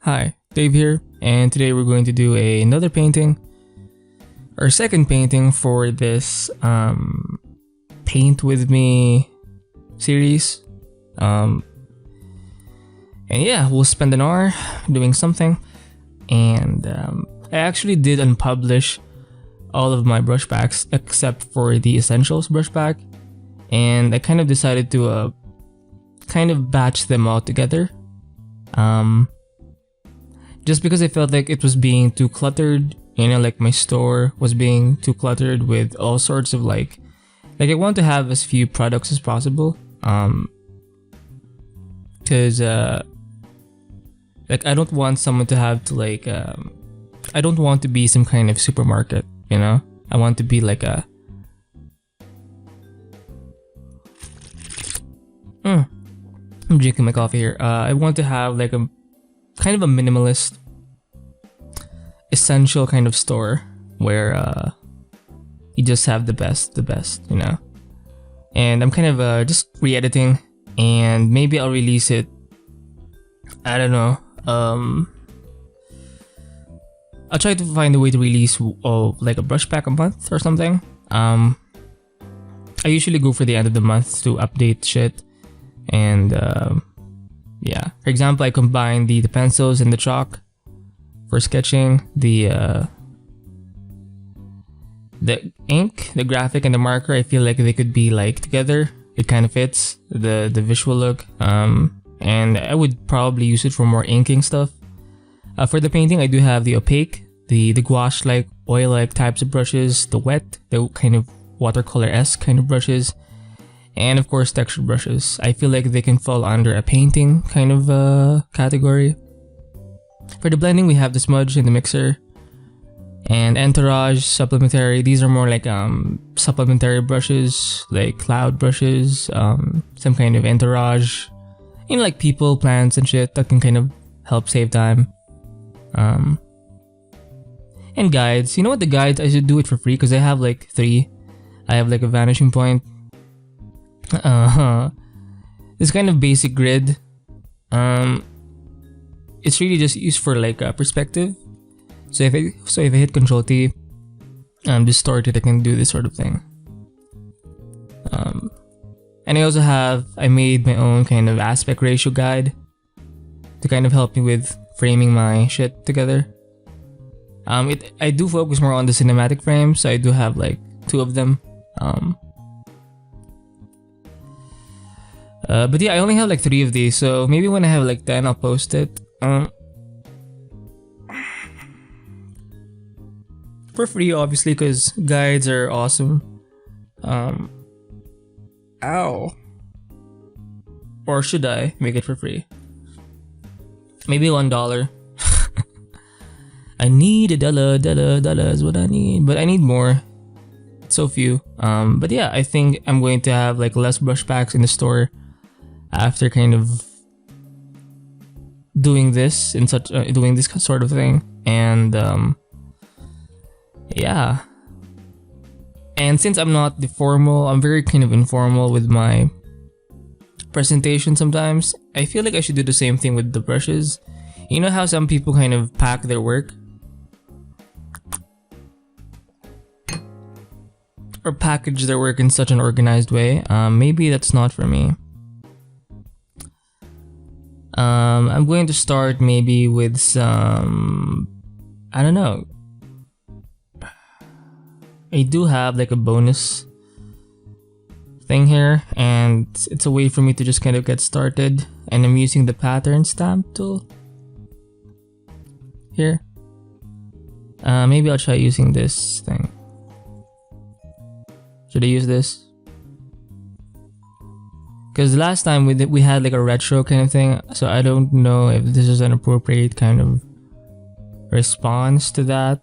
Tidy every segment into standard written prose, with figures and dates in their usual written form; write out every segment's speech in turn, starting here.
Hi, Dave here, and today we're going to do another painting, our second painting for this Paint With Me series. And yeah, we'll spend an hour doing something, and I actually did unpublish all of my brush packs except for the Essentials brush pack, and I kind of decided to kind of batch them all together. Just because I felt like it was being too cluttered, like my store was being too cluttered with all sorts of like I want to have as few products as possible. Cause I don't want someone to have to I don't want to be some kind of supermarket, I want to be like a I'm drinking my coffee here. I want to have like a kind of a minimalist, essential kind of store where you just have the best, And I'm kind of just re-editing, and maybe I'll release it. I don't know. I'll try to find a way to release like a brush pack a month or something. I usually go for the end of the month to update shit, and yeah. For example, I combine the pencils and the chalk for sketching, the ink, the graphic, and the marker. I feel like they could be like together. It kind of fits the visual look. And I would probably use it for more inking stuff. For the painting, I do have the opaque, the gouache-like, oil-like types of brushes, the wet, the kind of watercolor-esque kind of brushes, and of course texture brushes. I feel like they can fall under a painting kind of category. For the blending, we have the smudge and the mixer, and entourage, supplementary. These are more like supplementary brushes, like cloud brushes, some kind of entourage, like people, plants, and shit that can kind of help save time. And guides. You know what, the guides, I should do it for free because I have like 3. I have like a vanishing point. This kind of basic grid. It's really just used for like perspective. So if I hit Control T, distort it, I can do this sort of thing. And I made my own kind of aspect ratio guide to kind of help me with framing my shit together. I do focus more on the cinematic frames, so I do have like 2 of them. But yeah, I only have like 3 of these, so maybe when I have like 10, I'll post it. For free, obviously, because guides are awesome. Ow. Or should I make it for free? Maybe $1. I need $1 is what I need, but I need more. It's so few. But yeah, I think I'm going to have like less brush packs in the store after kind of doing this doing this sort of thing, and yeah. And since I'm not the formal, I'm very kind of informal with my presentation sometimes. I feel like I should do the same thing with the brushes. You know how some people kind of pack their work? Or package their work in such an organized way. Maybe that's not for me. I'm going to start maybe with some, I don't know. I do have like a bonus thing here, and it's a way for me to just kind of get started, and I'm using the pattern stamp tool here. Maybe I'll try using this thing. Should I use this? Because last time we had like a retro kind of thing, so I don't know if this is an appropriate kind of response to that.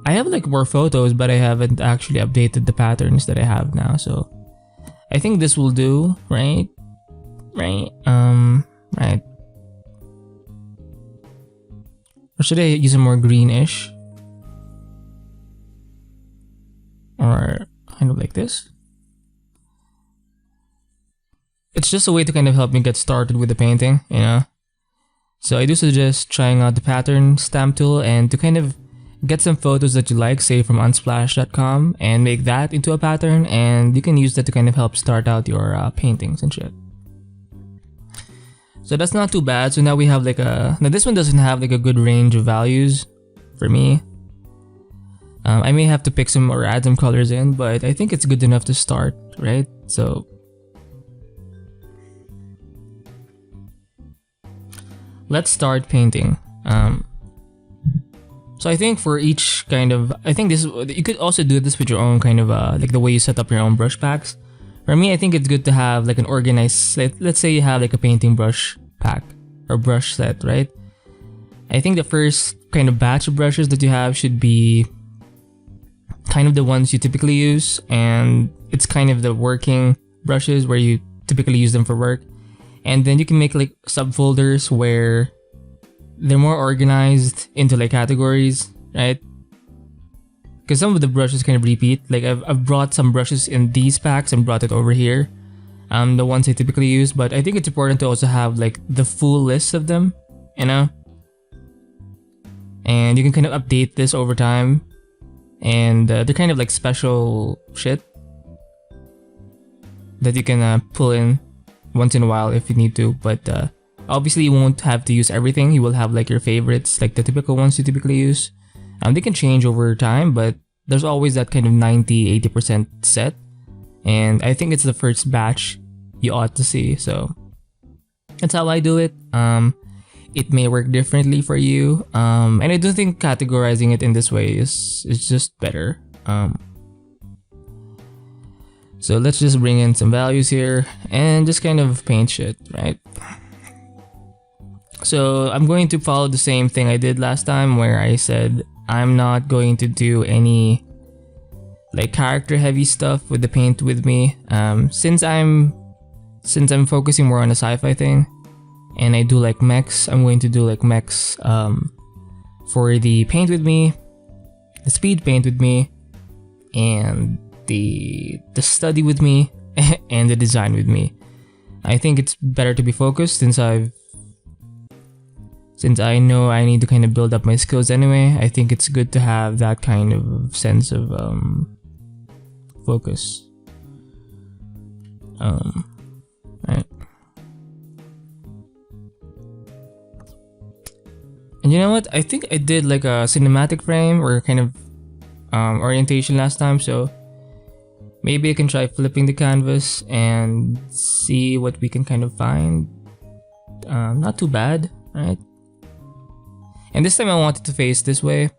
I have like more photos, but I haven't actually updated the patterns that I have now, so I think this will do, right? Right. Right. Or should I use a more greenish? Or kind of like this? it's just a way to kind of help me get started with the painting, you know. So I do suggest trying out the pattern stamp tool and to kind of get some photos that you like, say from unsplash.com, and make that into a pattern, and you can use that to kind of help start out your paintings and shit. So that's not too bad. So now we have like now this one doesn't have like a good range of values for me. I may have to pick some or add some colors in, but I think it's good enough to start, right? So let's start painting. So I think for each kind of, I think this, you could also do this with your own kind of like the way you set up your own brush packs. For me, I think it's good to have like an organized set. Let's say you have like a painting brush pack or brush set, right? I think the first kind of batch of brushes that you have should be kind of the ones you typically use, and it's kind of the working brushes where you typically use them for work. And then you can make like subfolders where they're more organized into like categories, right? Because some of the brushes kind of repeat. Like I've brought some brushes in these packs and brought it over here, the ones I typically use. But I think it's important to also have like the full list of them, you know? And you can kind of update this over time. And they're kind of like special shit that you can pull in once in a while if you need to. But obviously you won't have to use everything. You will have like your favorites, like the typical ones you typically use. They can change over time, but there's always that kind of 90-80% set. And I think it's the first batch you ought to see. So that's how I do it. It may work differently for you. And I do think categorizing it in this way is just better. So let's just bring in some values here and just kind of paint shit, right? So I'm going to follow the same thing I did last time, where I said I'm not going to do any like character heavy stuff with the paint with me. Since I'm focusing more on a sci-fi thing, and I do like mechs, I'm going to do like mechs for the paint with me, the speed paint with me, and the study with me, and the design with me. I think it's better to be focused since I know I need to kind of build up my skills anyway. I think it's good to have that kind of sense of focus. Right. And you know what? I think I did like a cinematic frame or kind of orientation last time, so maybe I can try flipping the canvas and see what we can kind of find. Not too bad, right? And this time I wanted to face this way,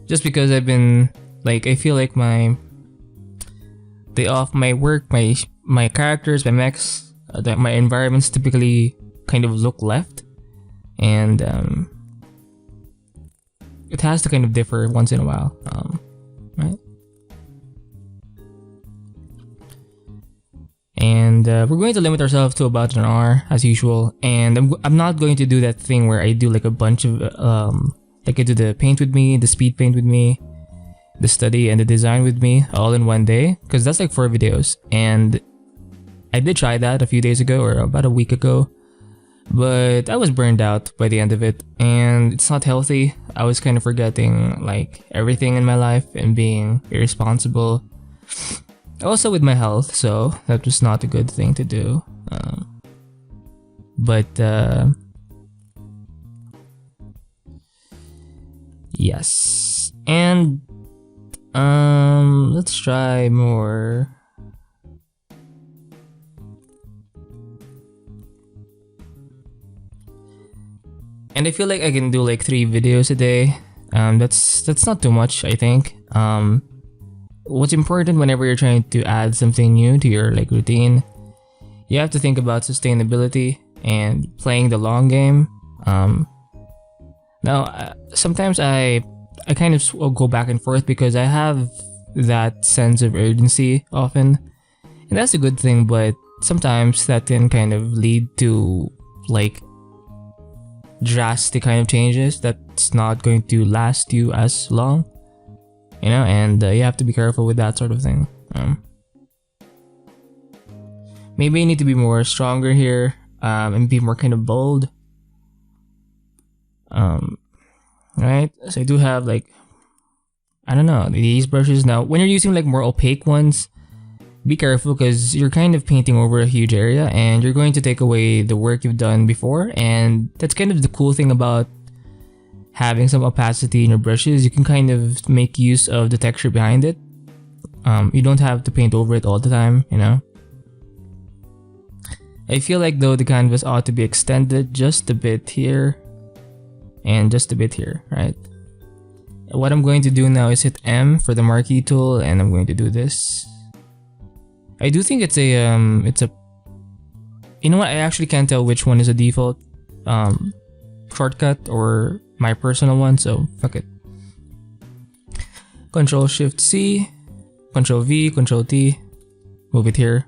just because I've been like, I feel like my work, my characters, my mechs, my environments typically kind of look left. And it has to kind of differ once in a while, right? And we're going to limit ourselves to about an hour as usual. And I'm not going to do that thing where I do like a bunch of like I do the paint with me, the speed paint with me, the study and the design with me all in one day, because that's like 4 videos. And I did try that a few days ago or about a week ago, but I was burned out by the end of it, and it's not healthy. I was kind of forgetting like everything in my life and being irresponsible. Also with my health, so that was not a good thing to do. Yes. And let's try more. And I feel like I can do like 3 videos a day. That's not too much, I think. What's important whenever you're trying to add something new to your like routine, you have to think about sustainability and playing the long game. Now, sometimes I kind of go back and forth because I have that sense of urgency often, and that's a good thing, but sometimes that can kind of lead to like drastic kind of changes that's not going to last you as long, you know, and you have to be careful with that sort of thing. Maybe I need to be more stronger here, and be more kind of bold. Right? So I do have like, I don't know, these brushes. Now, when you're using like more opaque ones, be careful because you're kind of painting over a huge area and you're going to take away the work you've done before. And that's kind of the cool thing about having some opacity in your brushes. You can kind of make use of the texture behind it. You don't have to paint over it all the time, you know. I feel like though the canvas ought to be extended just a bit here and just a bit here, right? What I'm going to do now is hit M for the marquee tool, and I'm going to do this. I do think it's a you know what, I actually can't tell which one is a default shortcut or my personal one, so fuck it. Control Shift C, Control V, Control T, move it here.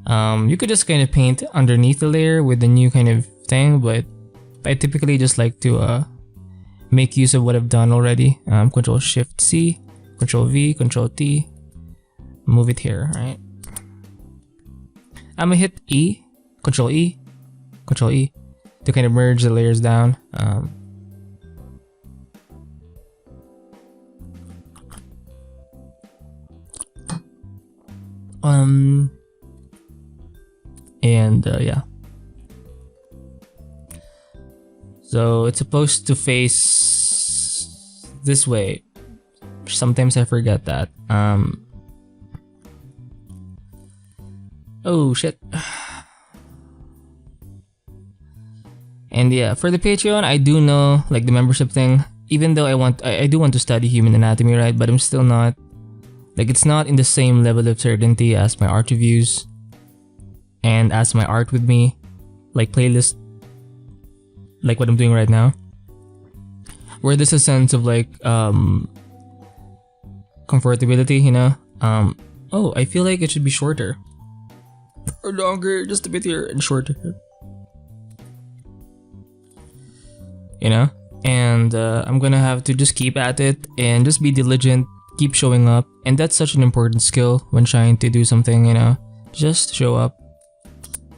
You could just kind of paint underneath the layer with the new kind of thing, but I typically just like to make use of what I've done already. Control Shift C, Control V, Control T, move it here, right? I'm gonna hit E, Control E, Control E to kind of merge the layers down. Yeah. So it's supposed to face this way. Sometimes I forget that. Oh shit. And yeah, for the Patreon, I do know like the membership thing. Even though I do want to study human anatomy, right? But I'm still not, like, it's not in the same level of certainty as my art reviews and as my art with me, like playlist, like what I'm doing right now, where there's a sense of like comfortability, you know. Oh, I feel like it should be shorter or longer, just a bit here and shorter, you know. And I'm gonna have to just keep at it and just be diligent, keep showing up, and that's such an important skill when trying to do something, you know. Just show up.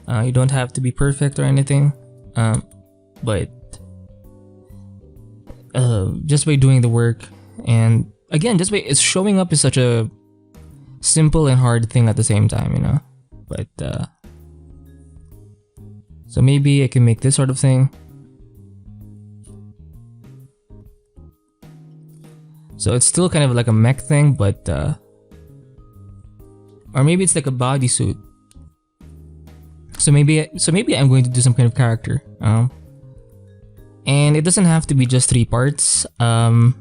You don't have to be perfect or anything, but just by doing the work, and again, just by showing up is such a simple and hard thing at the same time, you know. But so maybe I can make this sort of thing. So it's still kind of like a mech thing, but or maybe it's like a bodysuit. So maybe I'm going to do some kind of character. And it doesn't have to be just 3 parts. I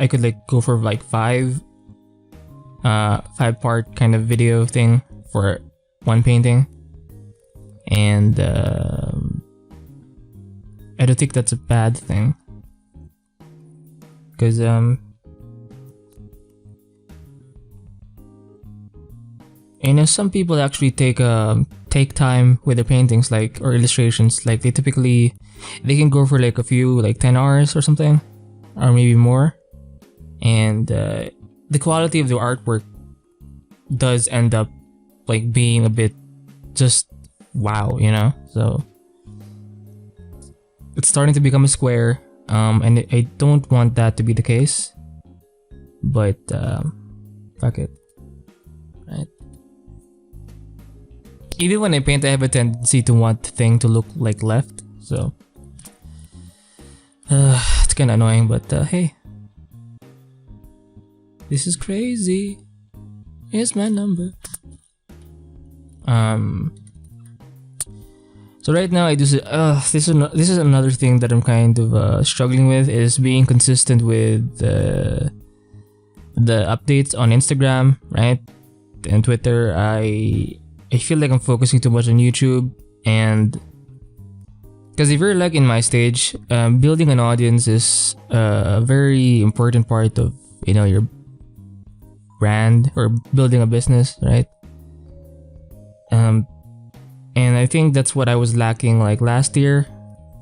could like go for like 5-part kind of video thing for one painting. And I don't think that's a bad thing. Because you know, some people actually take time with their paintings, like, or illustrations. Like they can go for like a few, like 10 hours or something, or maybe more. And the quality of the artwork does end up like being a bit just wow, you know. So it's starting to become a square. And I don't want that to be the case, but fuck it, right? Even when I paint, I have a tendency to want the thing to look like left, so it's kind of annoying, but hey, this is crazy. Here's my number. So right now I do this is another thing that I'm kind of struggling with, is being consistent with the updates on Instagram, right, and Twitter. I feel like I'm focusing too much on YouTube, and because if you're like in my stage, building an audience is a very important part of, you know, your brand or building a business, right? And I think that's what I was lacking like last year.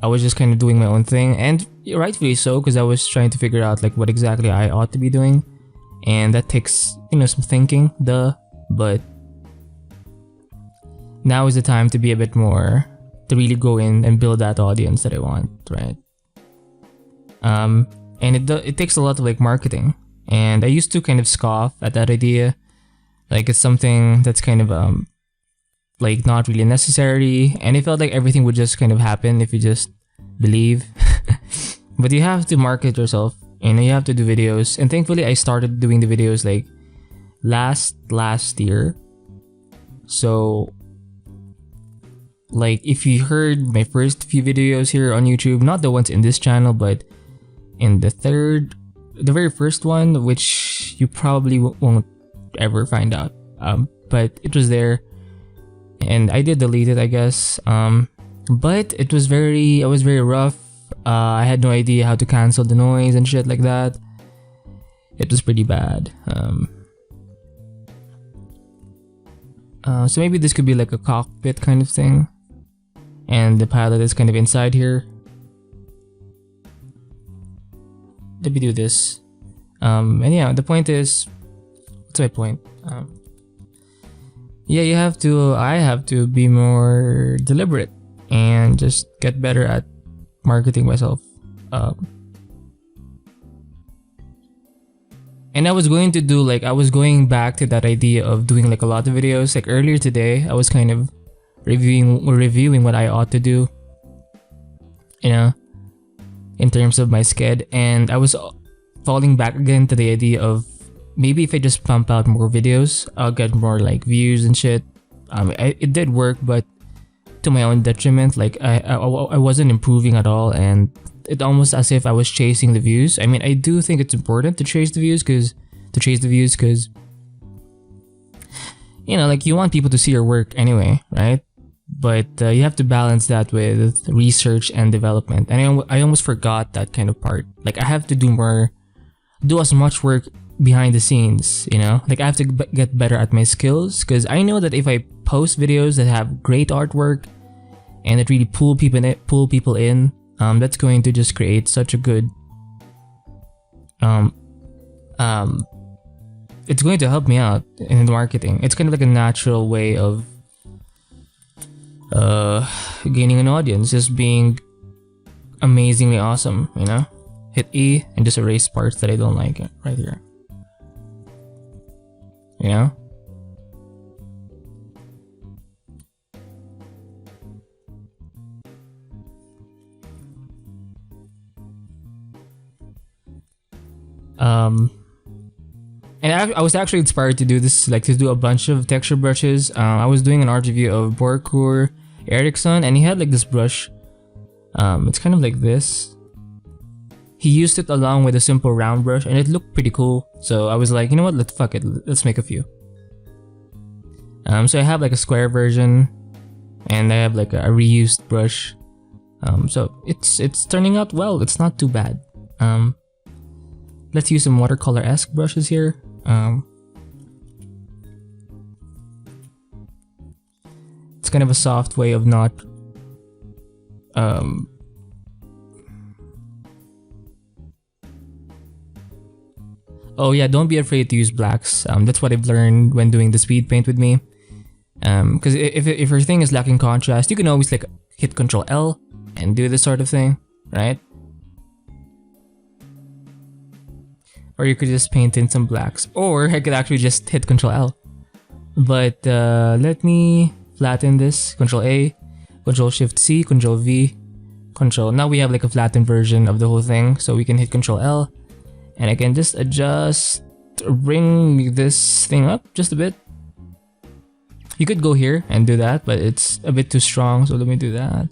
I was just kind of doing my own thing, and rightfully so, because I was trying to figure out like what exactly I ought to be doing, and that takes, you know, some thinking, but now is the time to be a bit more, to really go in and build that audience that I want, right? And it takes a lot of like marketing, and I used to kind of scoff at that idea, like it's something that's kind of like not really necessary, and it felt like everything would just kind of happen if you just believe. But you have to market yourself, and you have to do videos, and thankfully I started doing the videos like last year. So like if you heard my first few videos here on YouTube, not the ones in this channel, but in the very first one, which you probably won't ever find out, but it was there, and I did delete it, I guess. But I was very rough. I had no idea how to cancel the noise and shit like that. It was pretty bad. So maybe this could be like a cockpit kind of thing, and the pilot is kind of inside here. Let me do this. And yeah, the point is, what's my point? Yeah, I have to be more deliberate and just get better at marketing myself. And I was going back to that idea of doing like a lot of videos. Like earlier today, I was kind of reviewing what I ought to do, you know, in terms of my sked, and I was falling back again to the idea of maybe if I just pump out more videos, I'll get more like views and shit. It did work, but to my own detriment. Like I wasn't improving at all, and it almost as if I was chasing the views. I mean, I do think it's important to chase the views because you know, like you want people to see your work anyway, right? But you have to balance that with research and development, and I almost forgot that kind of part. Like I have to do as much work behind the scenes, you know. Like I have to get better at my skills, because I know that if I post videos that have great artwork and that really pull people in, that's going to just create such a good it's going to help me out in the marketing. It's kind of like a natural way of gaining an audience, just being amazingly awesome, you know. Hit E and just erase parts that I don't like right here, you know. And I was actually inspired to do this, like to do a bunch of texture brushes. I was doing an art review of Borkur Eriksson, and he had like this brush. It's kind of like this. He used it along with a simple round brush, and it looked pretty cool. So I was like, you know what? Let's make a few. So I have like a square version, and I have like a reused brush. So it's turning out well. It's not too bad. Let's use some watercolor-esque brushes here. It's kind of a soft way of not oh yeah, don't be afraid to use blacks. That's what I've learned when doing the speed paint with me. Because if your thing is lacking contrast, you can always like hit Ctrl L and do this sort of thing, right? Or you could just paint in some blacks, or I could actually just hit Ctrl L. But let me flatten this. Ctrl A, Ctrl Shift C, Ctrl V, Ctrl. Now we have like a flattened version of the whole thing, so we can hit Ctrl L, and I can just bring this thing up just a bit. You could go here and do that, but it's a bit too strong, so let me do that.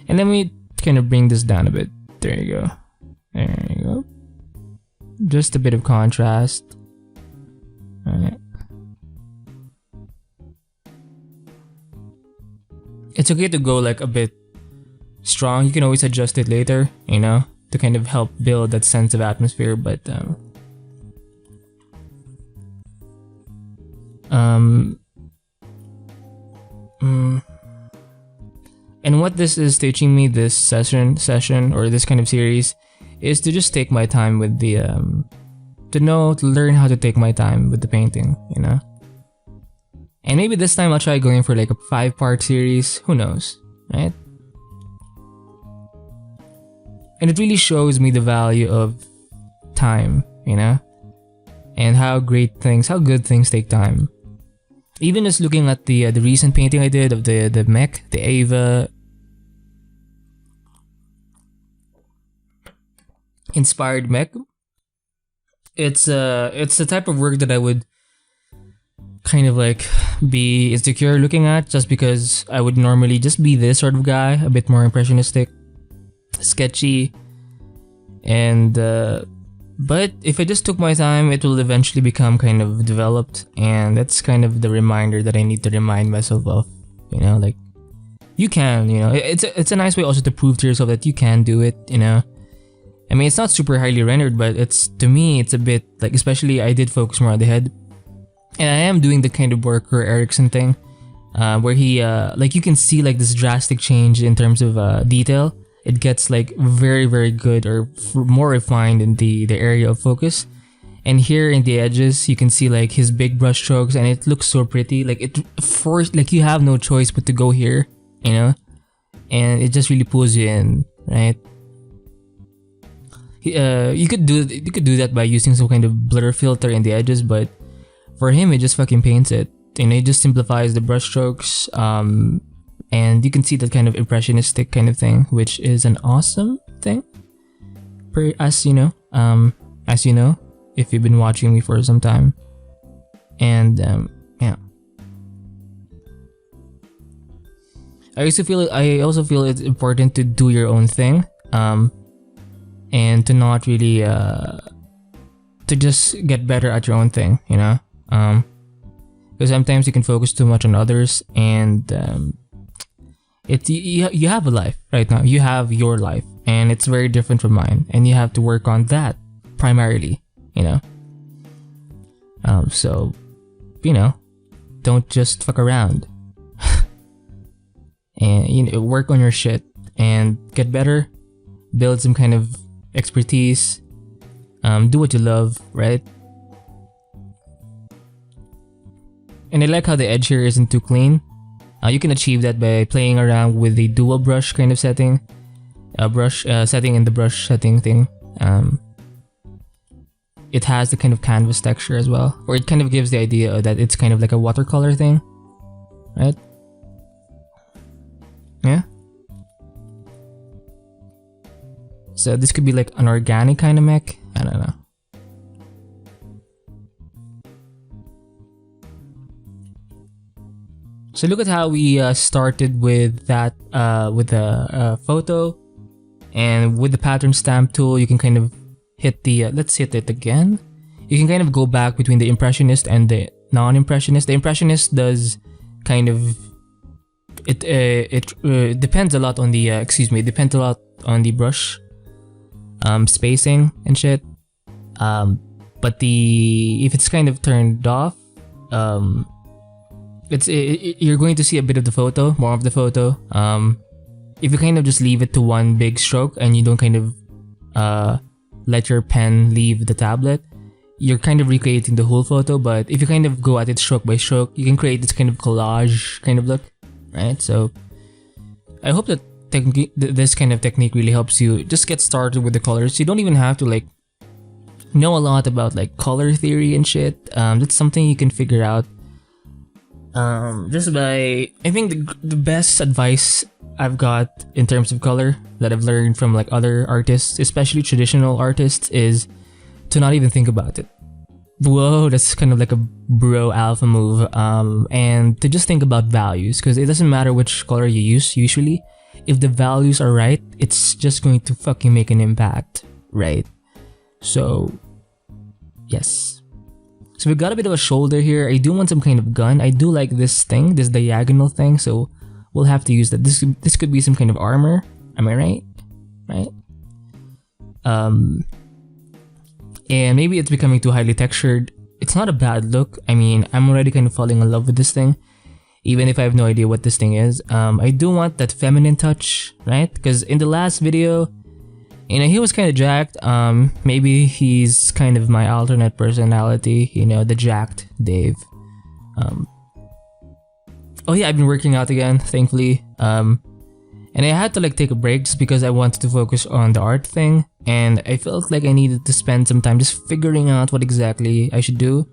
And then we kind of bring this down a bit. There you go. There you go. Just a bit of contrast. Alright. It's okay to go like a bit strong. You can always adjust it later, you know, to kind of help build that sense of atmosphere, but and what this is teaching me, this session or this kind of series, is to just take my time with the to learn how to take my time with the painting, you know. And maybe this time I'll try going for like a 5-part series. Who knows, right? And it really shows me the value of time, you know? And how good things take time. Even just looking at the recent painting I did of the Mech, the Ava inspired Mech. It's the type of work that I would kind of like be insecure looking at, just because I would normally just be this sort of guy, a bit more impressionistic, sketchy, and but if I just took my time, it will eventually become kind of developed, and that's kind of the reminder that I need to remind myself of, you know, like you can, you know, it's a nice way also to prove to yourself that you can do it, you know. I mean, it's not super highly rendered, but to me it's a bit like, especially I did focus more on the head, and I am doing the kind of work or Erickson thing, where he like you can see like this drastic change in terms of detail. It gets like very, very good or more refined in the area of focus. And here in the edges, you can see like his big brush strokes, and it looks so pretty. Like like you have no choice but to go here, you know? And it just really pulls you in, right? You could do that by using some kind of blur filter in the edges, but for him, it just fucking paints it. And it just simplifies the brush strokes. And you can see that kind of impressionistic kind of thing, which is an awesome thing. As you know, if you've been watching me for some time. And yeah, I also feel it's important to do your own thing, and to not really to just get better at your own thing, you know. Because sometimes you can focus too much on others, and you have a life right now. You have your life, and it's very different from mine, and you have to work on that primarily, you know. So, you know, don't just fuck around, and you know, work on your shit and get better, build some kind of expertise, do what you love, right? And I like how the edge here isn't too clean. You can achieve that by playing around with the dual brush kind of setting, setting in the brush setting thing. It has the kind of canvas texture as well, or it kind of gives the idea that it's kind of like a watercolor thing, right? Yeah. So this could be like an organic kind of mech. I don't know. So look at how we started with that, with the photo, and with the pattern stamp tool, you can kind of hit the, let's hit it again. You can kind of go back between the impressionist and the non-impressionist. The impressionist does kind of, it depends a lot on the, depends a lot on the brush, spacing and shit. But if it's kind of turned off, you're going to see a bit of the photo, more of the photo. If you kind of just leave it to one big stroke and you don't kind of let your pen leave the tablet, you're kind of recreating the whole photo. But if you kind of go at it stroke by stroke, you can create this kind of collage kind of look, right? So I hope that this kind of technique really helps you just get started with the colors. You don't even have to like know a lot about like color theory and shit. That's something you can figure out just by, I think the best advice I've got in terms of color that I've learned from like other artists, especially traditional artists, is to not even think about it. Whoa, that's kind of like a bro alpha move. And to just think about values, because it doesn't matter which color you use usually. If the values are right, it's just going to fucking make an impact, right? So, yes. So we got a bit of a shoulder here. I do want some kind of gun. I do like this thing, this diagonal thing, so we'll have to use that. This could be some kind of armor. Am I right? Right? And maybe it's becoming too highly textured. It's not a bad look. I mean, I'm already kind of falling in love with this thing, even if I have no idea what this thing is. I do want that feminine touch, right? Because in the last video, you know, he was kind of jacked. Maybe he's kind of my alternate personality, you know, the jacked Dave. Oh yeah, I've been working out again, thankfully. And I had to like take a break just because I wanted to focus on the art thing, and I felt like I needed to spend some time just figuring out what exactly I should do.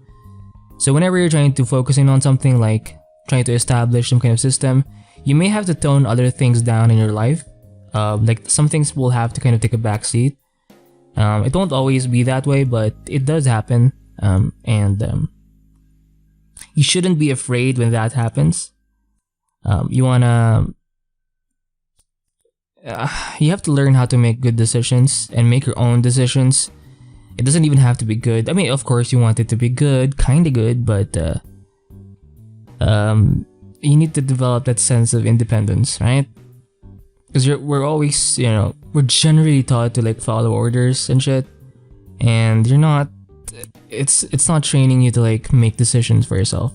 So whenever you're trying to focus in on something, like trying to establish some kind of system, you may have to tone other things down in your life. Like some things will have to kind of take a back seat. It won't always be that way, but it does happen. And you shouldn't be afraid when that happens. You have to learn how to make good decisions and make your own decisions. It doesn't even have to be good. I mean, of course, you want it to be good, kind of good, but you need to develop that sense of independence, right? Because we're always, we're generally taught to like follow orders and shit, and you're not. It's not training you to like make decisions for yourself,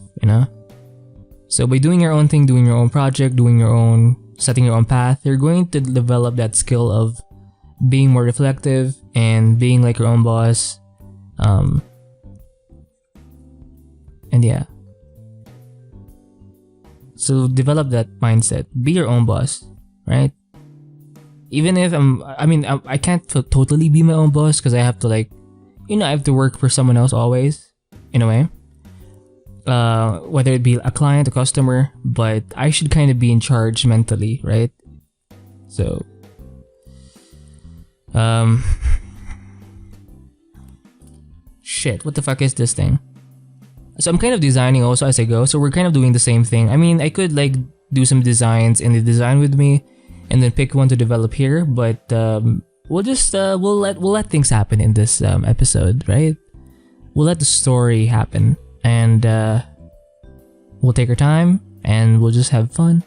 So by doing your own thing, doing your own project, setting your own path, you're going to develop that skill of being more reflective and being like your own boss. And yeah. So develop that mindset. Be your own boss, right? Even if I can't totally be my own boss because I have to like, I have to work for someone else always, in a way. Whether it be a client, a customer, but I should kind of be in charge mentally, right? So, shit, what the fuck is this thing? So I'm kind of designing also as I go, so we're kind of doing the same thing. I mean, I could like do some designs in the design with me, and then pick one to develop here, but we'll just we'll let things happen in this episode, right? We'll let the story happen. And we'll take our time and we'll just have fun.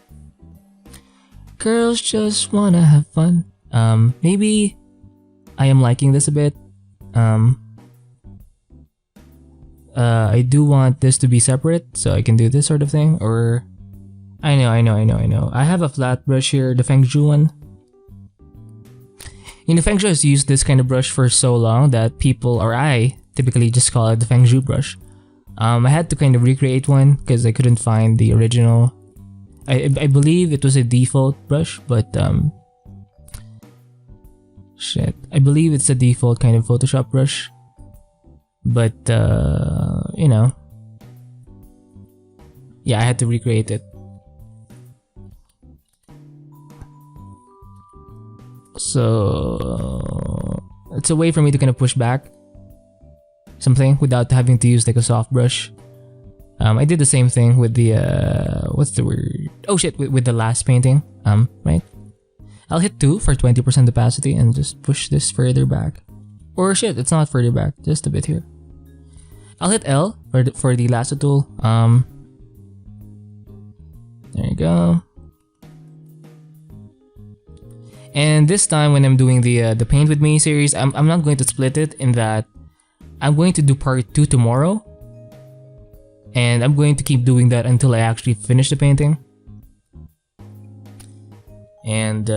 Girls just wanna have fun. Maybe I am liking this a bit. I do want this to be separate so I can do this sort of thing. Or I know. I have a flat brush here, the Feng Shui one. Feng Shui has used this kind of brush for so long that people, or I, typically just call it the Feng Shui brush. I had to kind of recreate one because I couldn't find the original. I believe it was a default brush, but shit. I believe it's a default kind of Photoshop brush. But yeah, I had to recreate it. So it's a way for me to kind of push back something without having to use like a soft brush. I did the same thing with the what's the word? Oh shit, with the last painting. Right? I'll hit 2 for 20% opacity and just push this further back. Or shit, it's not further back, just a bit here. I'll hit L for the lasso tool. There you go. And this time when I'm doing the Paint With Me series, I'm not going to split it in that I'm going to do part 2 tomorrow. And I'm going to keep doing that until I actually finish the painting. And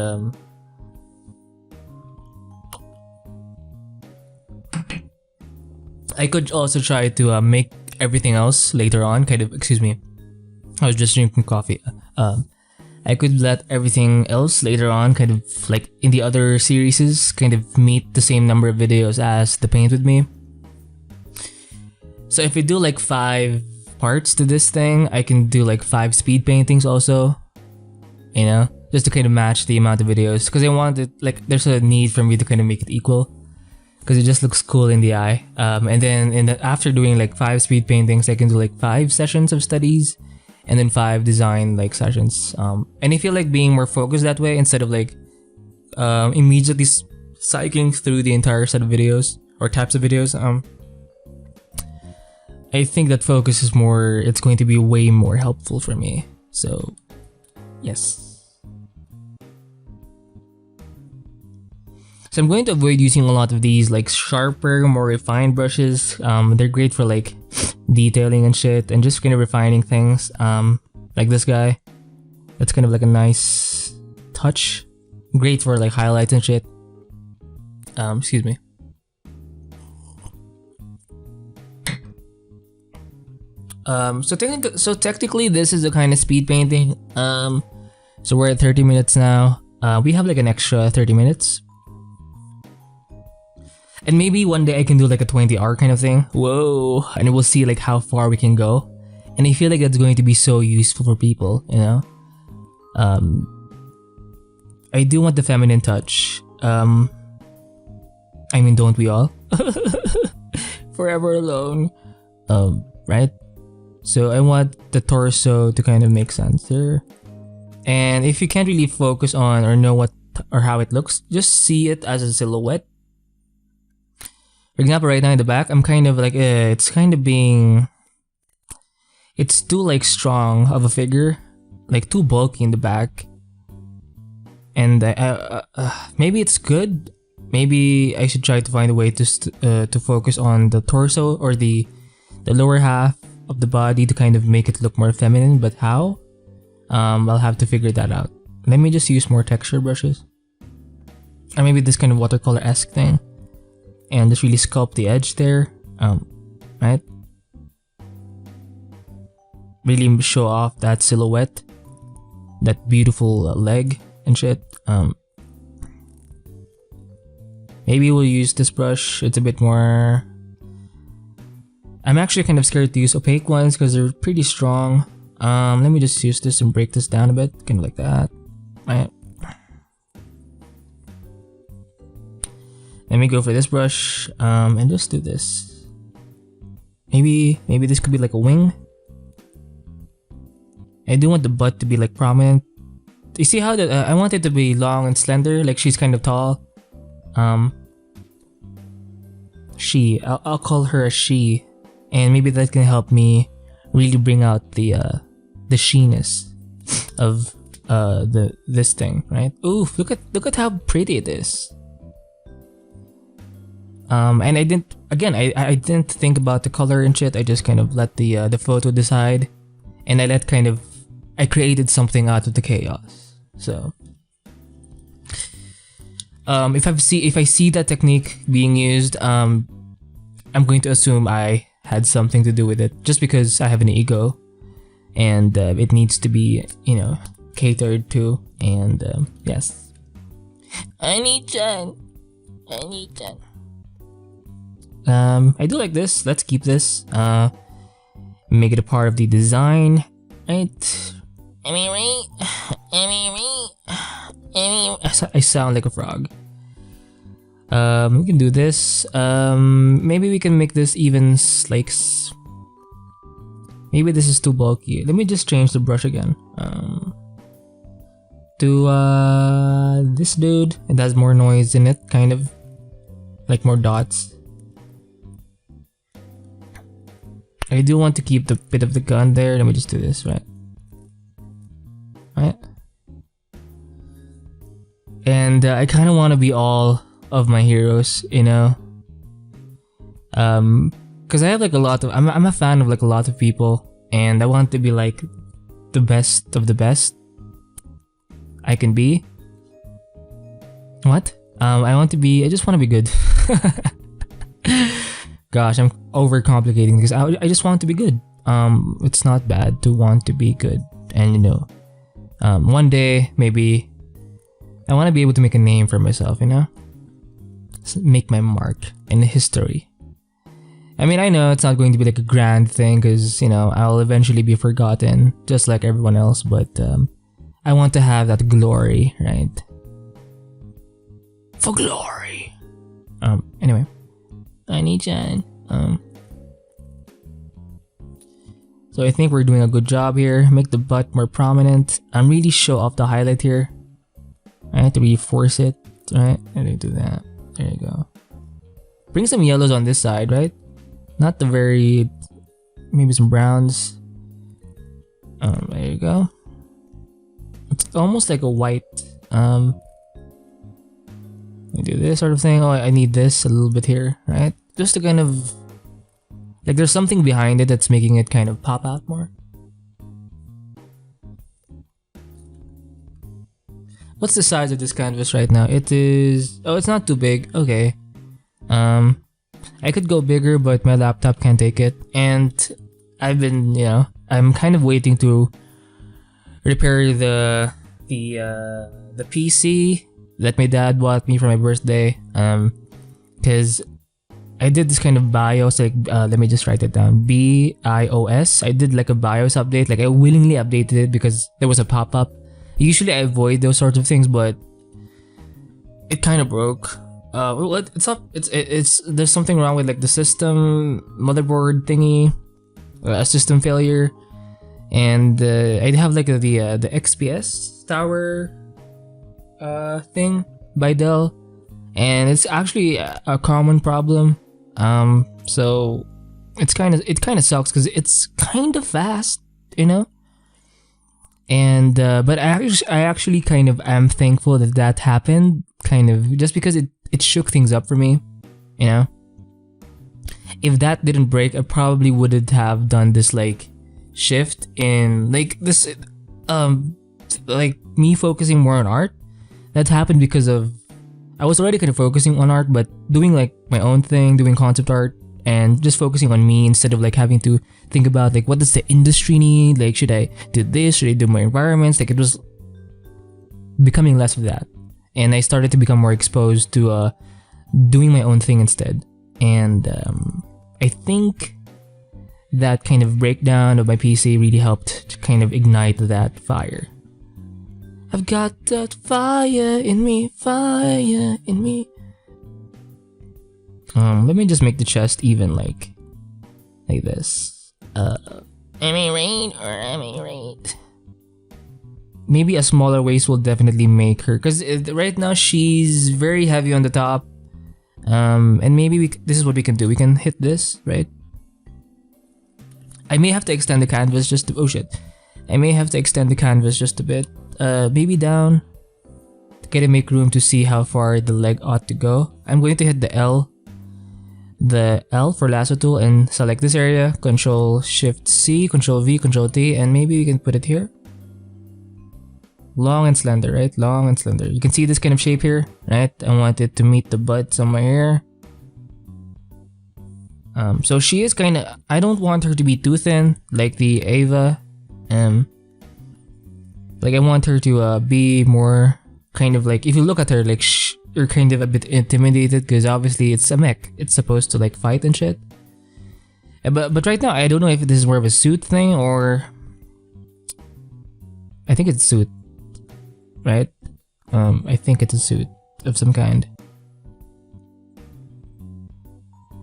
I could also try to make everything else later on, kind of, excuse me, I was just drinking coffee. I could let everything else later on, kind of like in the other series, kind of meet the same number of videos as the Paint With Me. So if we do like 5 parts to this thing, I can do like 5 speed paintings also, just to kind of match the amount of videos, because I want it, like, there's a need for me to kind of make it equal, because it just looks cool in the eye. And then after doing like 5 speed paintings, I can do like 5 sessions of studies, and then 5 design like sessions. And I feel like being more focused that way instead of like immediately cycling through the entire set of videos or types of videos. I think that focus is more, it's going to be way more helpful for me. So, yes. So I'm going to avoid using a lot of these like sharper, more refined brushes. They're great for like detailing and shit and just kind of refining things. Like this guy. That's kind of like a nice touch. Great for like highlights and shit. Excuse me. So technically, this is a kind of speed painting. So we're at 30 minutes now. We have like an extra 30 minutes. And maybe one day I can do like a 20-hour kind of thing. Whoa. And we'll see like how far we can go. And I feel like that's going to be so useful for people, you know? I do want the feminine touch. I mean, don't we all? Forever alone. Right? So I want the torso to kind of make sense there. And if you can't really focus on or know what or how it looks, just see it as a silhouette. For example, right now in the back, I'm kind of like, it's kind of being... It's too like strong of a figure. Like too bulky in the back. And maybe it's good. Maybe I should try to find a way to focus on the torso or the lower half of the body to kind of make it look more feminine. But how? I'll have to figure that out. Let me just use more texture brushes. Or maybe this kind of watercolor-esque thing. And just really sculpt the edge there. Right? Really show off that silhouette. That beautiful leg and shit. Maybe we'll use this brush. It's a bit more... I'm actually kind of scared to use opaque ones because they're pretty strong. Let me just use this and break this down a bit. Kind of like that. Right. Let me go for this brush. And just do this. Maybe this could be like a wing. I do want the butt to be like prominent. You see how that I want it to be long and slender, like she's kind of tall. I'll call her a she, and maybe that can help me really bring out the sheeness of this thing, right? Oof! Look at how pretty it is. And I didn't think about the color and shit. I just kind of let the photo decide, and I created something out of the chaos. So, if I see that technique being used, I'm going to assume I had something to do with it, just because I have an ego, and it needs to be, you know, catered to. And yes, I need Jen. I do like this. Let's keep this. Make it a part of the design, right? I sound like a frog. We can do this. Maybe we can make this even like... Maybe this is too bulky. Let me just change the brush again. To this dude. It has more noise in it, kind of. Like more dots. I do want to keep the bit of the gun there. Let me just do this, right? Right? And I kind of want to be all of my heroes, you know? Because I have like a lot of... I'm a fan of like a lot of people. And I want to be like the best of the best I can be. What? I just want to be good. Gosh, I'm overcomplicating because I just want to be good. It's not bad to want to be good. And you know, one day, maybe, I want to be able to make a name for myself, you know? Make my mark in history. I mean, I know it's not going to be like a grand thing because, you know, I'll eventually be forgotten just like everyone else, but I want to have that glory, right? For glory. Anyway. I need Jen. So I think we're doing a good job here. Make the butt more prominent. Really show off the highlight here. I have to reinforce it. Right? Let me do that. There you go. Bring some yellows on this side, right? Not the very... Maybe some browns. There you go. It's almost like a white... I do this sort of thing. Oh, I need this a little bit here, right? Just to kind of... Like there's something behind it that's making it kind of pop out more. What's the size of this canvas right now? It is... Oh, it's not too big. Okay. I could go bigger, but my laptop can't take it. And I've been, I'm kind of waiting to repair the PC that my dad bought me for my birthday. Because I did this kind of BIOS, like, let me just write it down. BIOS. I did like a BIOS update. Like, I willingly updated it because there was a pop-up. Usually I avoid those sorts of things, but it kind of broke. Well, it's not. It's there's something wrong with like the system motherboard thingy, a system failure, and I have like the XPS tower thing by Dell, and it's actually a common problem. So it kind of sucks because it's kind of fast, And but I actually kind of am thankful that happened, kind of just because it shook things up for me, If that didn't break, I probably wouldn't have done this like shift in like this like me focusing more on art. That happened because of I was already kind of focusing on art, but doing like my own thing, doing concept art, and just focusing on me instead of like having to think about like what does the industry need, like should I do this, should I do my environments, like it was becoming less of that, and I started to become more exposed to doing my own thing instead. And I think that kind of breakdown of my PC really helped to kind of ignite that fire. I've got that fire in me, fire in me. Let me just make the chest even like this. Am I right or am I right? Maybe a smaller waist will definitely make her, because right now she's very heavy on the top. And maybe this is what we can do. We can hit this, right? I may have to extend the canvas just oh shit. I may have to extend the canvas just a bit. Maybe down to kind of make room to see how far the leg ought to go. I'm going to hit the L for lasso tool and select this area. Control Shift C, Control V, Control T, and maybe we can put it here. Long and slender, right? Long and slender. You can see this kind of shape here, right? I want it to meet the butt somewhere here. So she is kind of. I don't want her to be too thin like the Ava. Like I want her to be more kind of like, if you look at her, like you're kind of a bit intimidated because obviously it's a mech. It's supposed to like fight and shit. But right now I don't know if this is more of a suit thing or I think it's suit, right? I think it's a suit of some kind.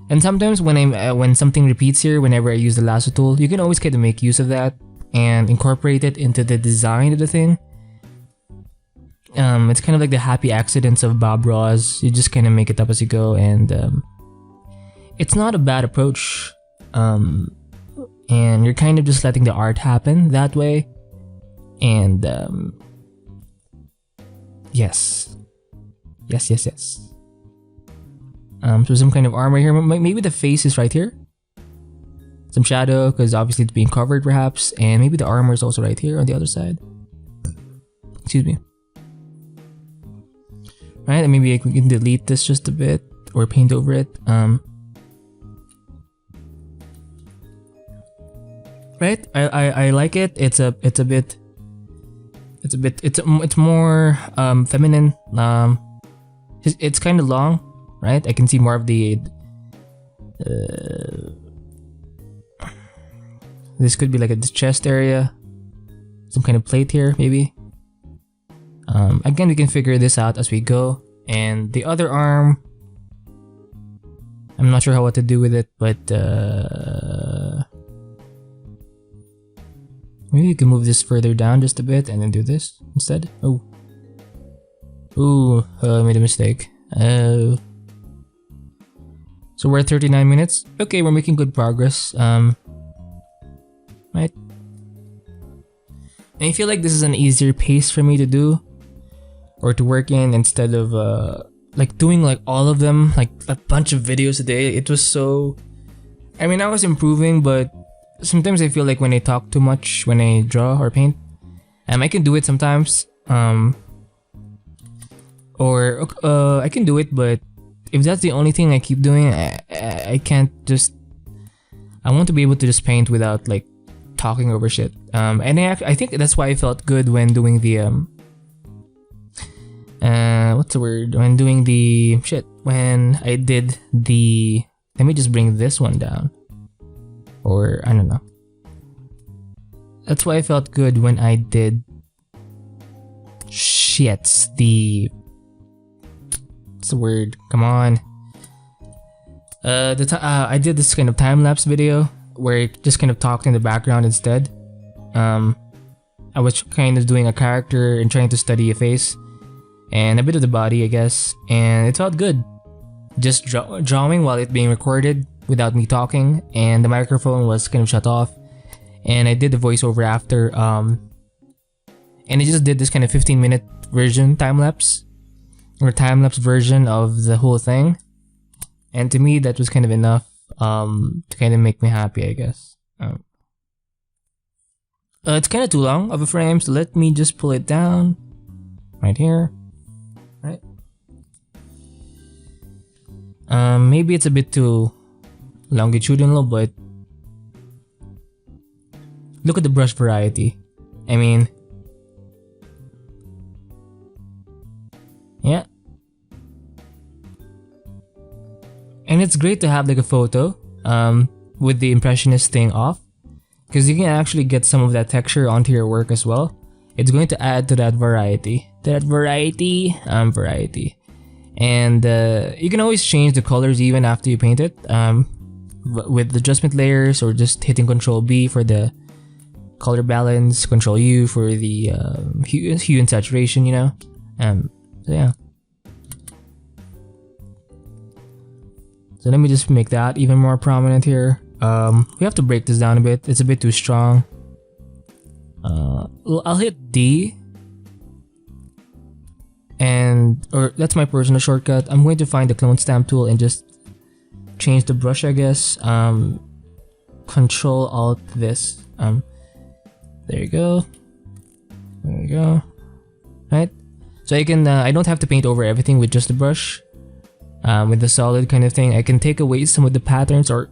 And sometimes when something repeats here, whenever I use the lasso tool, you can always kind of make use of that and incorporate it into the design of the thing. It's kind of like the happy accidents of Bob Ross. You just kind of make it up as you go, and it's not a bad approach. And you're kind of just letting the art happen that way. And yes. So some kind of armor here. Maybe the face is right here. Some shadow, because obviously it's being covered perhaps. And maybe the armor is also right here on the other side. Excuse me. Right, and maybe we can delete this just a bit or paint over it. Right, I like it. It's more feminine. It's kind of long. Right, I can see more of the. This could be like a chest area, some kind of plate here, maybe. Again, we can figure this out as we go. And the other arm, I'm not sure what to do with it, but maybe you can move this further down just a bit and then do this instead. I made a mistake. So we're at 39 minutes. Okay, we're making good progress. Right. And I feel like this is an easier pace for me to do or to work in instead of like doing like all of them, like a bunch of videos a day. It was so. I mean, I was improving, but sometimes I feel like when I talk too much when I draw or paint, I can do it sometimes. Or I can do it, but if that's the only thing I keep doing, I can't just I want to be able to just paint without like talking over shit. And I think that's why I felt good when doing the what's the word? When doing the shit. When I did the, let me just bring this one down. Or I don't know. That's why I felt good when I did what's the word? Come on. I did this kind of time-lapse video where it just kind of talked in the background instead. I was kind of doing a character and trying to study a face and a bit of the body, I guess, and it felt good. Just drawing while it being recorded without me talking, and the microphone was kind of shut off, and I did the voiceover after, and I just did this kind of 15-minute version time-lapse version of the whole thing. And to me, that was kind of enough to kind of make me happy, I guess. It's kind of too long of a frame, so let me just pull it down right here. Right. Maybe it's a bit too longitudinal, but look at the brush variety. I mean, yeah. And it's great to have like a photo with the impressionist thing off, because you can actually get some of that texture onto your work as well. It's going to add to that variety. And you can always change the colors even after you paint it with the adjustment layers, or just hitting Control B for the color balance, Control U for the hue and saturation, you know. So yeah. So let me just make that even more prominent here. We have to break this down a bit. It's a bit too strong. I'll hit D, or that's my personal shortcut. I'm going to find the clone stamp tool and just change the brush, I guess. Control Alt this. There you go. There you go. Right. So I can. I don't have to paint over everything with just the brush. With the solid kind of thing, I can take away some of the patterns or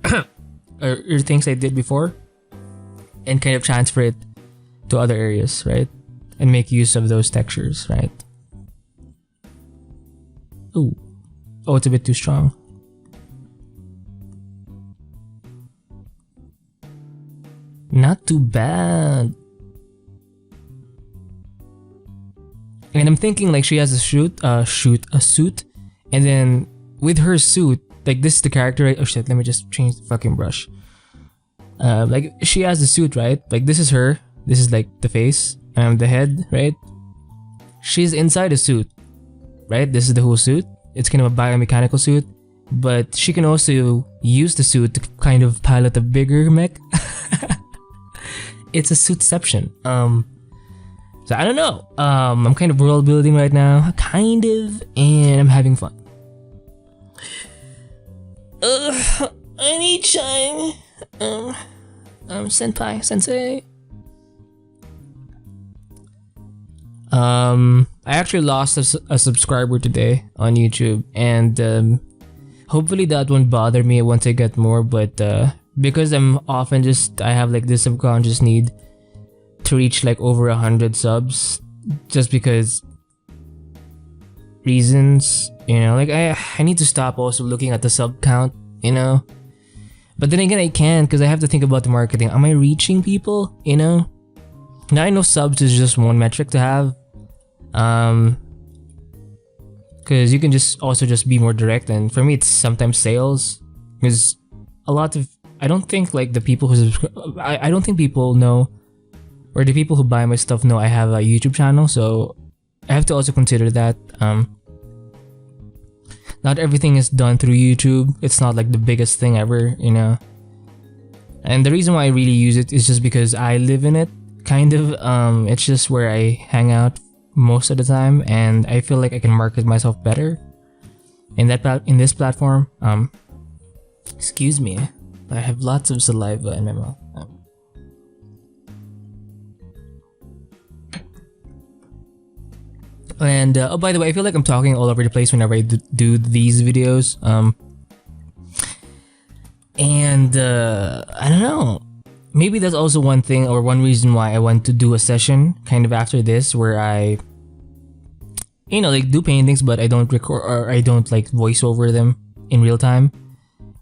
or things I did before, and kind of transfer it to other areas, right? And make use of those textures, right? Ooh. Oh, it's a bit too strong. Not too bad. And I'm thinking like she has a suit, and then with her suit, like this is the character, right? Oh shit, let me just change the fucking brush. Like she has the suit, right? Like this is her. This is like the face, the head, right? She's inside a suit, right? This is the whole suit. It's kind of a biomechanical suit, but she can also use the suit to kind of pilot a bigger mech. It's a suitception. So I don't know. I'm kind of world building right now, kind of, and I'm having fun. I need shine. Senpai, sensei. I actually lost a subscriber today on YouTube, and hopefully that won't bother me once I get more, but because I'm often I have like this subconscious need to reach like over 100 subs, just because reasons, you know, like I need to stop also looking at the sub count, you know. But then again, I can't, because I have to think about the marketing. Am I reaching people, you know? Now I know subs is just one metric to have, because you can just also just be more direct, and for me it's sometimes sales, because I don't think like the people who I don't think people know, or the people who buy my stuff know I have a YouTube channel, so I have to also consider that. Not everything is done through YouTube. It's not like the biggest thing ever, you know. And the reason why I really use it is just because I live in it, kind of. It's just where I hang out most of the time, and I feel like I can market myself better in this platform. Excuse me, I have lots of saliva in my mouth. And oh, by the way, I feel like I'm talking all over the place whenever I do these videos. And I don't know. Maybe that's also one thing or one reason why I want to do a session kind of after this where I, like do paintings, but I don't record or I don't like voice over them in real time,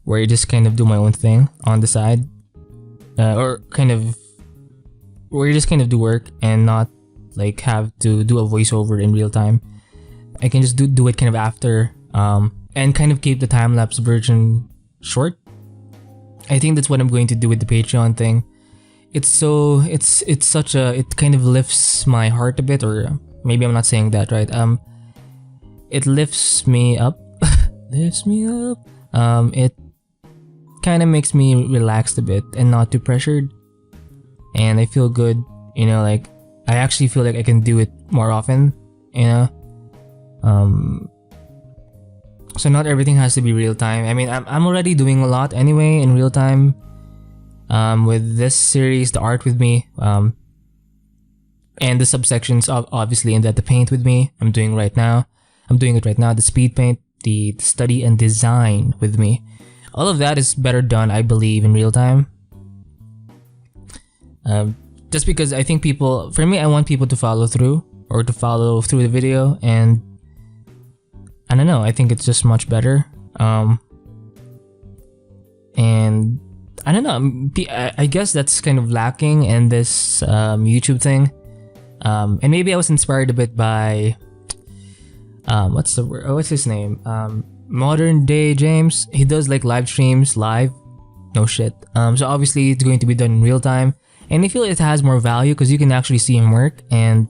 where I just kind of do my own thing on the side, or kind of where you just kind of do work and not like have to do a voiceover in real time. I can just do it kind of after, and kind of keep the time-lapse version short. I think that's what I'm going to do with the Patreon thing. It kind of lifts my heart a bit, or maybe I'm not saying that right. It lifts me up, lifts me up. It kind of makes me relaxed a bit and not too pressured, and I feel good. Like I actually feel like I can do it more often. So not everything has to be real time. I mean, I'm already doing a lot anyway in real time. With this series, the art with me, and the subsections obviously, and that the paint with me. I'm doing it right now. The speed paint, the study and design with me. All of that is better done, I believe, in real time. Just because I think for me, I want people to follow through the video, and I don't know, I think it's just much better. And I don't know, I guess that's kind of lacking in this YouTube thing. And maybe I was inspired a bit by what's his name? Modern Day James. He does like live streams live. No shit. So obviously it's going to be done in real time, and I feel it has more value because you can actually see him work, and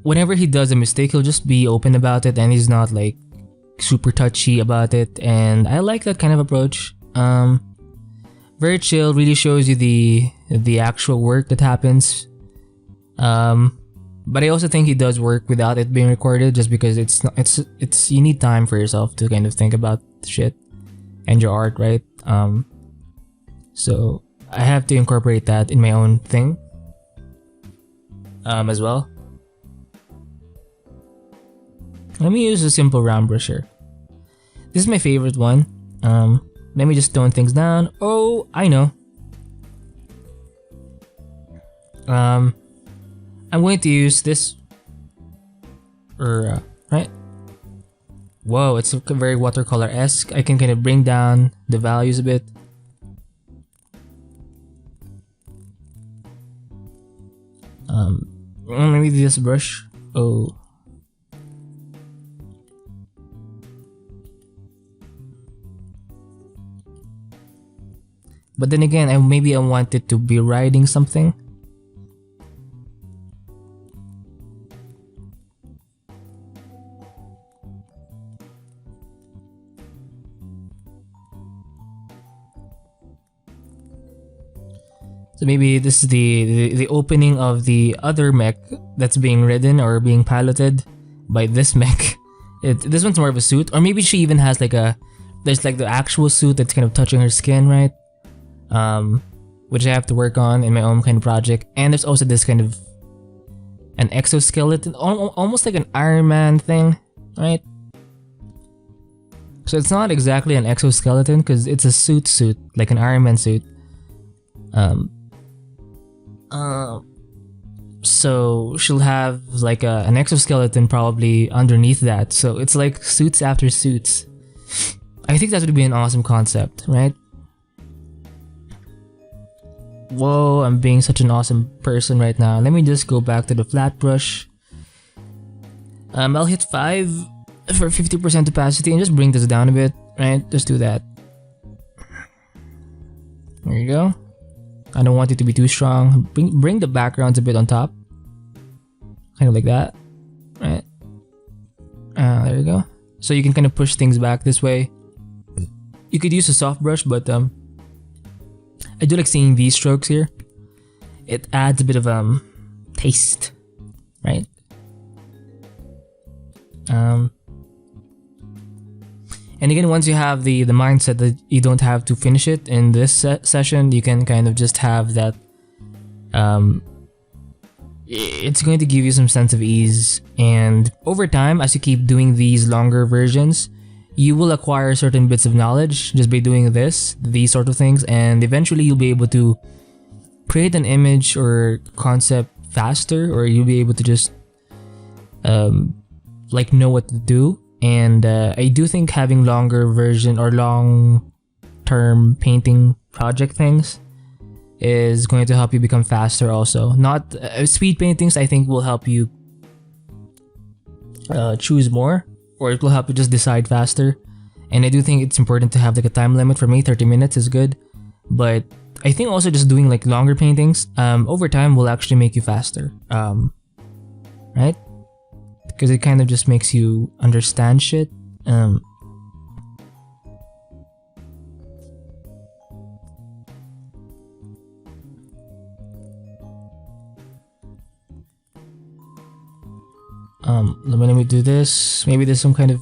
whenever he does a mistake, he'll just be open about it, and he's not like super touchy about it, and I like that kind of approach. Very chill, really shows you the actual work that happens. But I also think he does work without it being recorded, just because it's you need time for yourself to kind of think about shit and your art, right? So I have to incorporate that in my own thing as well. Let me use a simple round brush here. This is my favorite one. Let me just tone things down. Oh, I know. I'm going to use this. Right? Whoa, it's very watercolor-esque. I can kind of bring down the values a bit. Maybe this brush. Oh. But then again, maybe I want it to be writing something. So maybe this is the opening of the other mech that's being ridden or being piloted by this mech. This one's more of a suit, or maybe she even has there's like the actual suit that's kind of touching her skin, right? Which I have to work on in my own kind of project. And there's also this kind of an exoskeleton, almost like an Iron Man thing, right? So it's not exactly an exoskeleton because it's a suit, like an Iron Man suit. So she'll have like an exoskeleton probably underneath that. So it's like suits after suits. I think that would be an awesome concept, right? Whoa, I'm being such an awesome person right now. Let me just go back to the flat brush. I'll hit 5 for 50% opacity and just bring this down a bit, right? Just do that. There you go. I don't want it to be too strong. Bring the backgrounds a bit on top. Kind of like that, right? There you go. So you can kind of push things back this way. You could use a soft brush, but I do like seeing these strokes here. It adds a bit of taste, right? And again, once you have the mindset that you don't have to finish it in this session, you can kind of just have that. It's going to give you some sense of ease, and over time, as you keep doing these longer versions, you will acquire certain bits of knowledge just by doing these sort of things, and eventually you'll be able to create an image or concept faster, or you'll be able to just like know what to do. And I do think having longer version or long term painting project things is going to help you become faster also. Not speed paintings, I think, will help you choose more, or it will help you just decide faster. And I do think it's important to have like a time limit. For me, 30 minutes is good, but I think also just doing like longer paintings over time will actually make you faster, right? Because it kind of just makes you understand shit. Let me do this. Maybe there's some kind of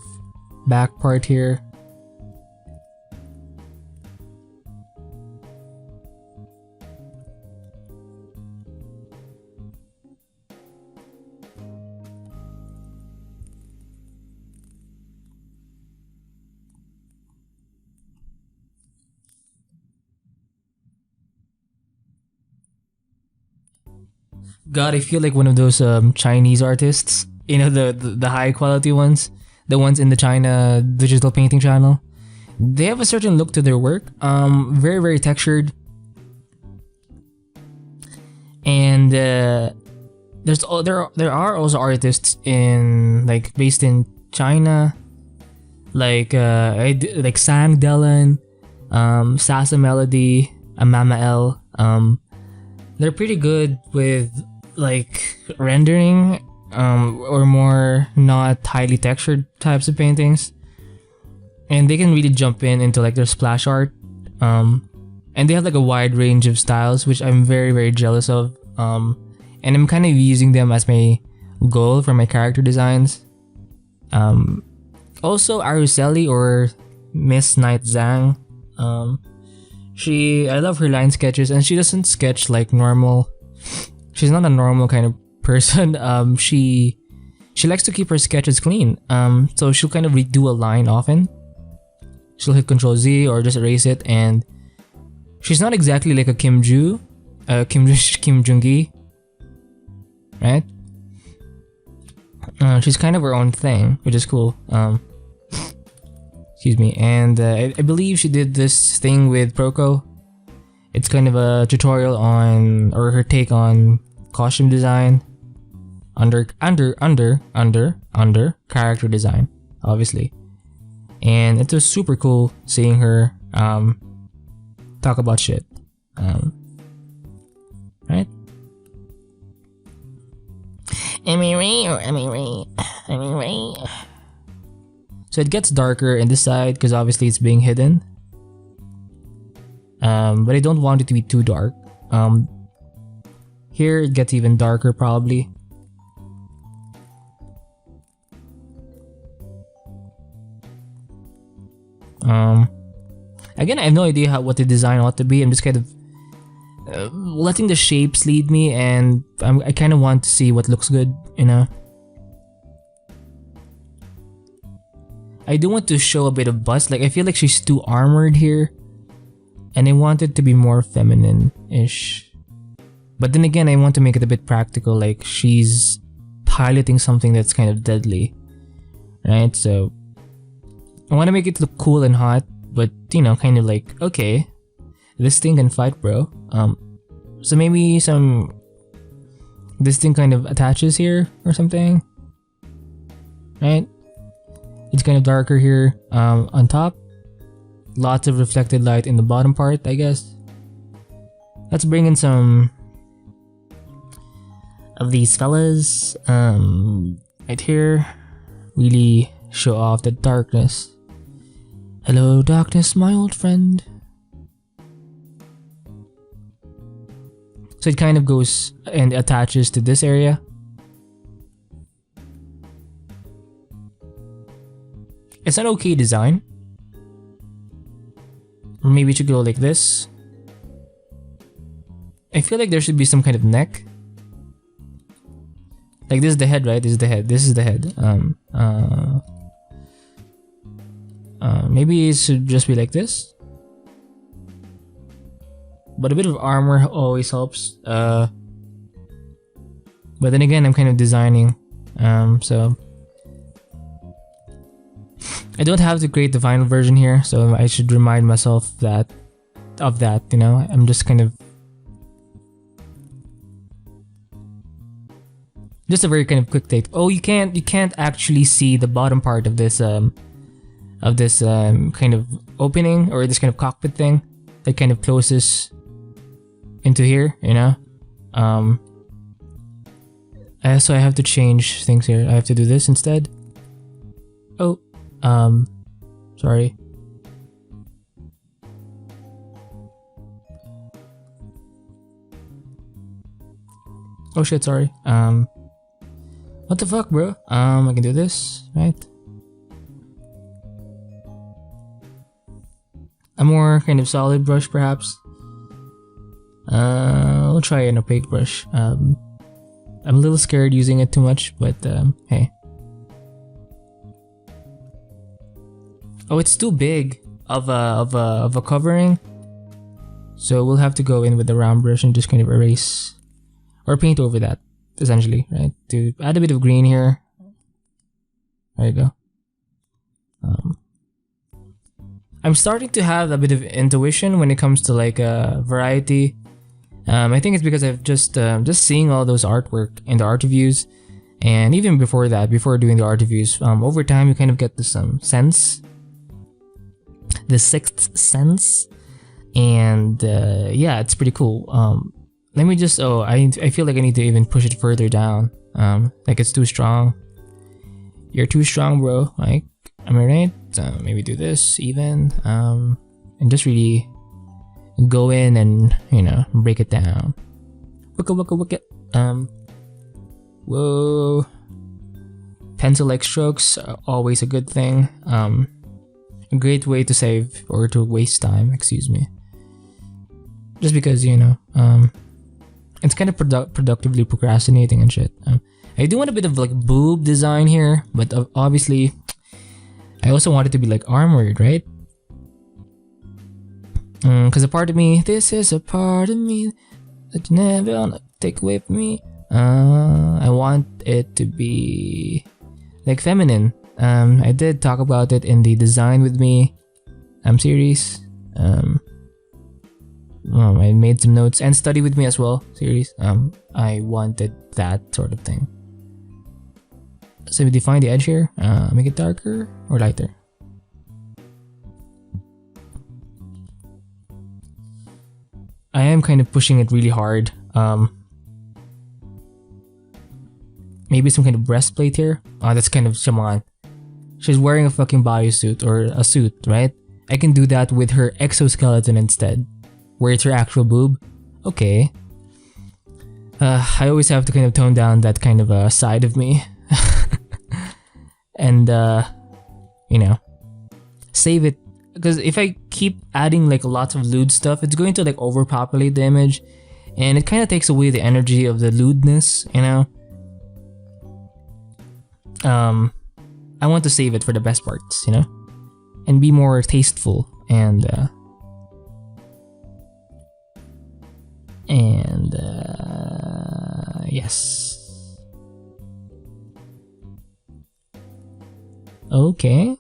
back part here. God, I feel like one of those Chinese artists. You know, the high quality ones, the ones in the China digital painting channel. They have a certain look to their work. Very, very textured. And there are also artists based in China, like Sang Dellen, Sasa Melody, Mama L. They're pretty good with like rendering, or more not highly textured types of paintings, and they can really jump into like their splash art, and they have like a wide range of styles, which I'm very, very jealous of, and I'm kind of using them as my goal for my character designs. Also Araceli, or Miss Night Zhang, I love her line sketches, and she doesn't sketch like normal. She's not a normal kind of person. She likes to keep her sketches clean. So she'll kind of redo a line often. She'll hit Control Z or just erase it, and she's not exactly like a Kim Jung-gi, right? She's kind of her own thing, which is cool. Excuse me. And I believe she did this thing with Proco. It's kind of a tutorial on, or her take on, costume design under character design, obviously. And it was super cool seeing her talk about shit, right? Am I right? So it gets darker in this side because obviously it's being hidden, but I don't want it to be too dark. Here it gets even darker probably. Again, I have no idea what the design ought to be. I'm just kind of letting the shapes lead me, and I kind of want to see what looks good, you know. I do want to show a bit of bust. Like, I feel like she's too armored here, and I want it to be more feminine-ish. But then again, I want to make it a bit practical, like she's piloting something that's kind of deadly, right? So I want to make it look cool and hot, but you know, kind of like, okay, this thing can fight, bro. So maybe this thing kind of attaches here or something, right? It's kind of darker here on top. Lots of reflected light in the bottom part, I guess. Let's bring in some of these fellas right here. Really show off the darkness. Hello, darkness, my old friend. So it kind of goes and attaches to this area. It's an okay design. Or maybe it should go like this. I feel like there should be some kind of neck. Like this is the head, right? This is the head. This is the head. Maybe it should just be like this. But a bit of armor always helps. But then again, I'm kind of designing. So I don't have to create the final version here, so I should remind myself of that, you know. I'm just kind of just a very kind of quick take. Oh, you can't actually see the bottom part of this kind of opening, or this kind of cockpit thing that kind of closes into here, you know. So I have to change things here. I have to do this instead. Oh, sorry. Oh shit, sorry. What the fuck, bro? I can do this, right? A more kind of solid brush, perhaps. I'll try an opaque brush. I'm a little scared using it too much, but hey. Oh, it's too big of a covering, so we'll have to go in with the round brush and just kind of erase or paint over that, essentially, right? To add a bit of green here. There you go. I'm starting to have a bit of intuition when it comes to like variety. I think it's because I've just seeing all those artwork in the art reviews, and even before that, before doing the art reviews, over time you kind of get this sense, the sixth sense, and yeah, it's pretty cool. Let me just I feel like I need to even push it further down. Like it's too strong. You're too strong, bro. Like, am I right? Maybe do this even, and just really go in and, you know, break it down. Wicka. Whoa. Pencil-like strokes are always a good thing. A great way to save or to waste time, excuse me. Just because, you know, it's kind of productively procrastinating and shit. I do want a bit of like boob design here, but obviously I also want it to be like armored, right? Because a part of me, this is a part of me that you never wanna take away from me. I want it to be like feminine. I did talk about it in the Design With Me series. I made some notes, and Study With Me as well series. I wanted that sort of thing. So we define the edge here. Make it darker or lighter. I am kind of pushing it really hard. Maybe some kind of breastplate here. That's kind of Shaman. She's wearing a fucking bodysuit or a suit, right? I can do that with her exoskeleton instead, where it's her actual boob. Okay. I always have to kind of tone down that kind of side of me. And, you know, save it. Because if I keep adding like lots of lewd stuff, it's going to like overpopulate the image, and it kind of takes away the energy of the lewdness, you know. I want to save it for the best parts, you know, and be more tasteful and yes. Okay.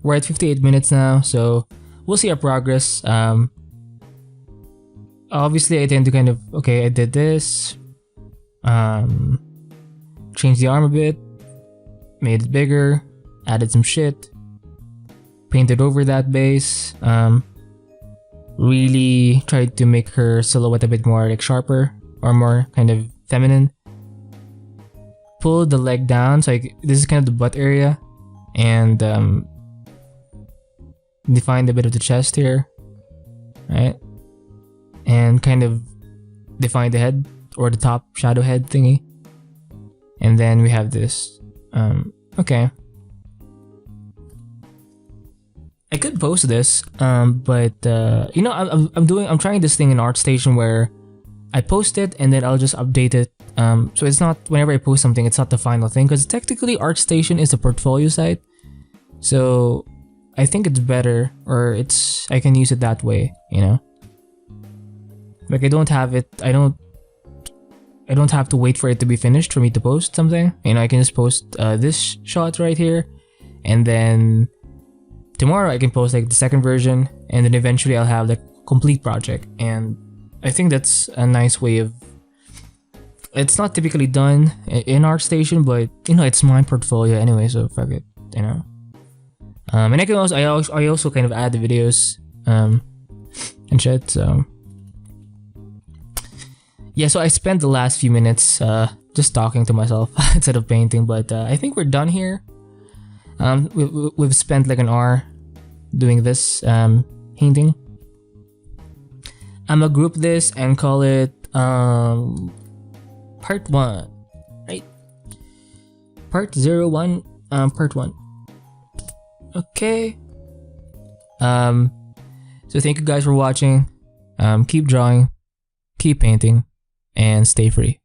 We're at 58 minutes now, so we'll see our progress. Obviously I tend to kind of, okay, I did this, changed the arm a bit, made it bigger, added some shit, painted over that base, really tried to make her silhouette a bit more like sharper or more kind of feminine. Pulled the leg down, so this is kind of the butt area, and defined a bit of the chest here, right? And kind of defined the head or the top shadow head thingy. And then we have this. Okay. I could post this, but you know, I'm trying this thing in ArtStation where I post it and then I'll just update it So it's not, whenever I post something, it's not the final thing, because technically ArtStation is a portfolio site. So I think it's better, or I can use it that way, you know? Like I don't have to wait for it to be finished for me to post something. You know, I can just post this shot right here, and then tomorrow I can post like the second version, and then eventually I'll have like complete project. And I think that's a nice way of, it's not typically done in ArtStation, but you know, it's my portfolio anyway, so fuck it, you know. And I also kind of add the videos and shit. So yeah, so I spent the last few minutes just talking to myself instead of painting, but I think we're done here. We've spent like an hour doing this painting. I'm gonna group this and call it part 1, right? Part 01, part 1. Okay. So thank you guys for watching. Keep drawing, keep painting, and stay free.